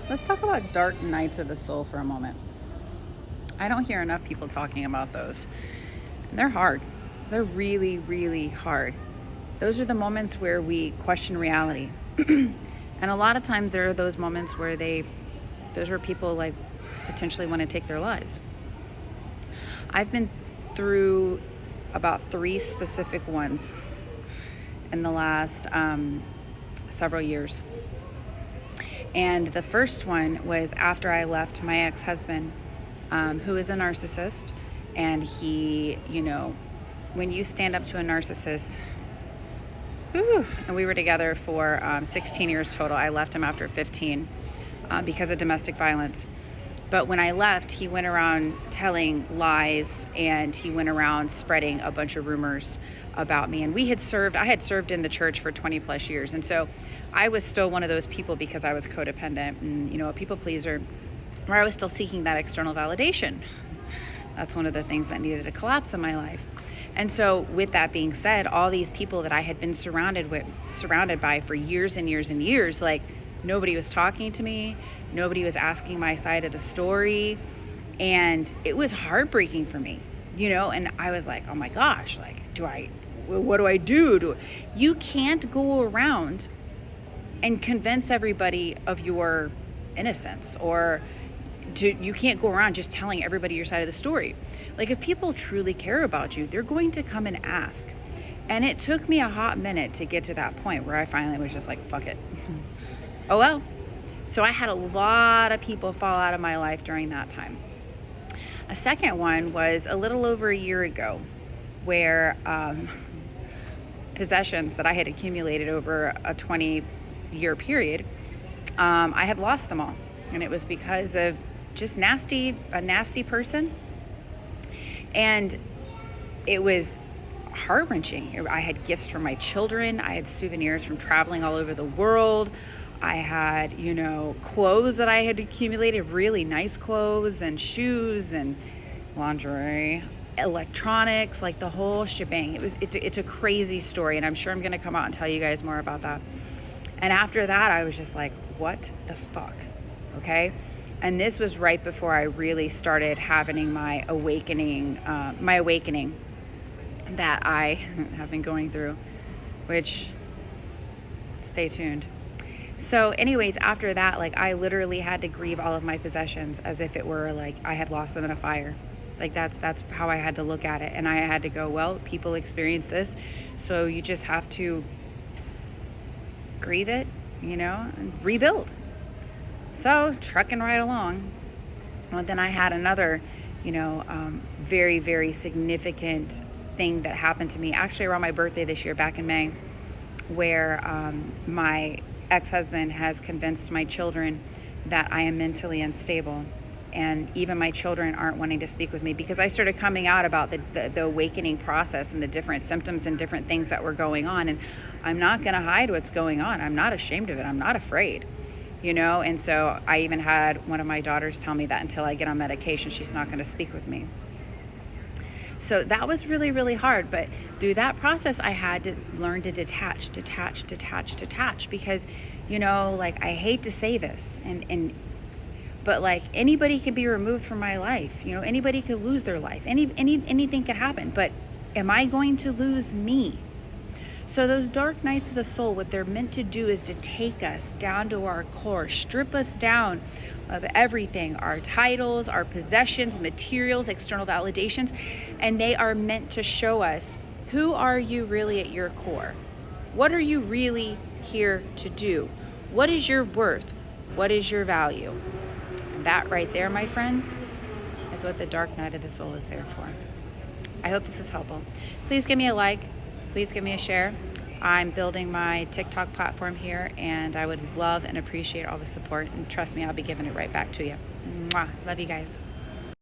Let's talk about dark nights of the soul for a moment. I don't hear enough people talking about those. And they're hard. They're really, really hard. Those are the moments where we question reality. And a lot of times there are those moments where those are people like potentially want to take their lives. I've been through about 3 specific ones in the last several years. And the first one was after I left my ex-husband, who is a narcissist. And he, when you stand up to a narcissist, and we were together for 16 years total. I left him after 15 because of domestic violence. But when I left, he went around telling lies, and he went around spreading a bunch of rumors about me. And I had served in the church for 20 plus years. And so I was still one of those people, because I was codependent and, a people pleaser, where I was still seeking that external validation. That's one of the things that needed to collapse in my life. And so with that being said, all these people that I had been surrounded by for years and years and years, like, nobody was talking to me. Nobody was asking my side of the story. And it was heartbreaking for me, and I was like, oh my gosh, like, what do I do? You can't go around and convince everybody of your innocence, or you can't go around just telling everybody your side of the story. Like, if people truly care about you, they're going to come and ask. And it took me a hot minute to get to that point where I finally was just like, fuck it. Oh well. So I had a lot of people fall out of my life during that time. A second one was a little over a year ago, where possessions that I had accumulated over a 20-year period, I had lost them all. And it was because of just a nasty person. And it was heart-wrenching. I had gifts from my children. I had souvenirs from traveling all over the world. I had, clothes that I had accumulated, really nice clothes and shoes and lingerie, electronics, like the whole shebang. It's a crazy story, and I'm sure I'm going to come out and tell you guys more about that. And after that, I was just like, what the fuck? Okay? And this was right before I really started having my awakening that I have been going through, which, stay tuned. So anyways, after that, like, I literally had to grieve all of my possessions as if it were like I had lost them in a fire. Like, that's how I had to look at it. And I had to go, well, people experience this, so you just have to grieve it, and rebuild. So trucking right along. Well, then I had another, very, very significant thing that happened to me actually around my birthday this year, back in May, where my ex-husband has convinced my children that I am mentally unstable. And even my children aren't wanting to speak with me, because I started coming out about the awakening process and the different symptoms and different things that were going on. And I'm not going to hide what's going on. I'm not ashamed of it. I'm not afraid, And so I even had one of my daughters tell me that until I get on medication, she's not going to speak with me. So that was really, really hard. But through that process, I had to learn to detach, because, like, I hate to say this, but like, anybody can be removed from my life. Anybody could lose their life. Anything could happen. But am I going to lose me? So those dark nights of the soul, what they're meant to do is to take us down to our core, strip us down of everything, our titles, our possessions, materials, external validations, and they are meant to show us, who are you really at your core? What are you really here to do? What is your worth? What is your value? And that right there, my friends, is what the dark night of the soul is there for. I hope this is helpful. Please give me a like. Please give me a share. I'm building my TikTok platform here, and I would love and appreciate all the support. And trust me, I'll be giving it right back to you. Mwah. Love you guys.